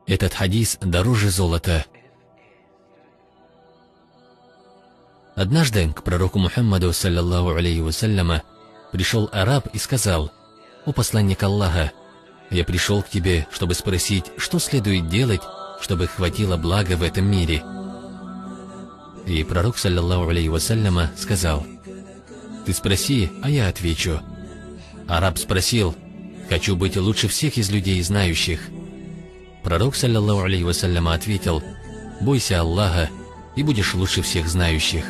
Этот хадис дороже золота. Однажды к пророку Мухаммаду, саллаллаху алейхи вассаляма, пришел араб и сказал: «О посланник Аллаха, я пришел к тебе, чтобы спросить, что следует делать, чтобы хватило блага в этом мире». И пророк, саллаллаху алейхи вассаляма, сказал: «Ты спроси, а я отвечу». Араб спросил: «Хочу быть лучше всех из людей знающих». Пророк, саллаллаху алейхи вассаляма, ответил: «Бойся Аллаха, и будешь лучше всех знающих».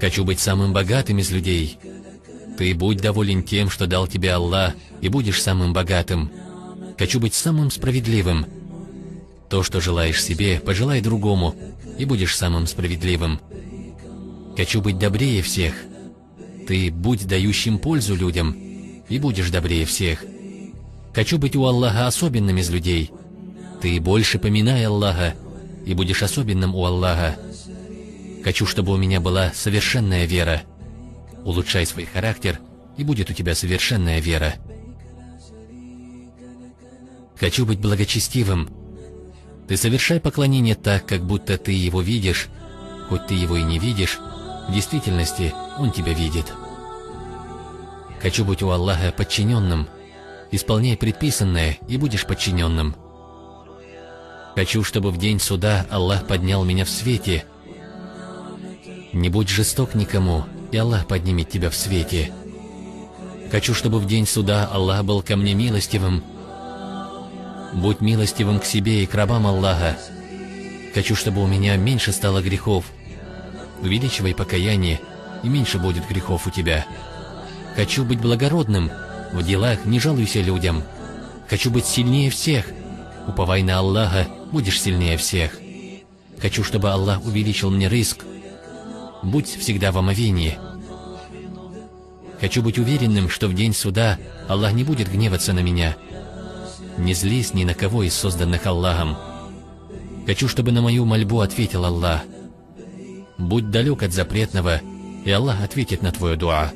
«Хочу быть самым богатым из людей». Ты будь доволен тем, что дал тебе Аллах, и будешь самым богатым. «Хочу быть самым справедливым». То, что желаешь себе, пожелай другому, и будешь самым справедливым. «Хочу быть добрее всех». Ты будь дающим пользу людям, и будешь добрее всех. «Хочу быть у Аллаха особенным из людей». Ты больше поминай Аллаха, и будешь особенным у Аллаха. «Хочу, чтобы у меня была совершенная вера». Улучшай свой характер, и будет у тебя совершенная вера. «Хочу быть благочестивым». Ты совершай поклонение так, как будто ты его видишь, хоть ты его и не видишь, в действительности он тебя видит. «Хочу быть у Аллаха подчиненным». Исполняй предписанное, и будешь подчиненным. «Хочу, чтобы в день суда Аллах поднял меня в свете». Не будь жесток никому, и Аллах поднимет тебя в свете. «Хочу, чтобы в день суда Аллах был ко мне милостивым». Будь милостивым к себе и к рабам Аллаха. «Хочу, чтобы у меня меньше стало грехов». Увеличивай покаяние, и меньше будет грехов у тебя. «Хочу быть благородным, в делах не жалуйся людям». «Хочу быть сильнее всех». Уповай на Аллаха, будешь сильнее всех. «Хочу, чтобы Аллах увеличил мне ризк». Будь всегда в омовении. «Хочу быть уверенным, что в день суда Аллах не будет гневаться на меня». Не злись ни на кого из созданных Аллахом. «Хочу, чтобы на мою мольбу ответил Аллах». Будь далек от запретного, и Аллах ответит на твою дуа.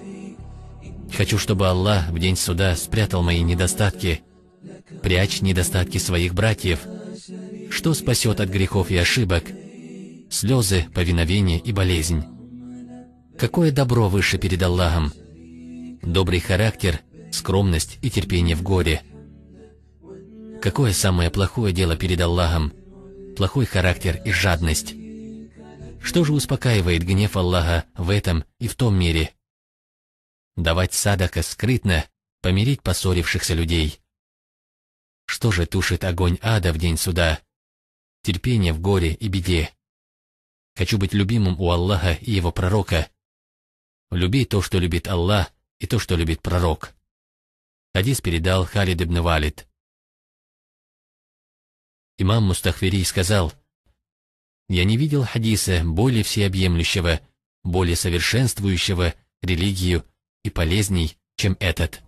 «Хочу, чтобы Аллах в день суда спрятал мои недостатки». Прячь недостатки своих братьев. Что спасет от грехов и ошибок? Слезы, повиновение и болезнь. Какое добро выше перед Аллахом? Добрый характер, скромность и терпение в горе. Какое самое плохое дело перед Аллахом? Плохой характер и жадность. Что же успокаивает гнев Аллаха в этом и в том мире? Давать садака скрытно, помирить поссорившихся людей. Что же тушит огонь ада в день суда? Терпение в горе и беде. Хочу быть любимым у Аллаха и его пророка. Люби то, что любит Аллах, и то, что любит пророк. Хадис передал Халид ибн Валид. Имам Мустахфири сказал: «Я не видел хадиса более всеобъемлющего, более совершенствующего религию и полезней, чем этот».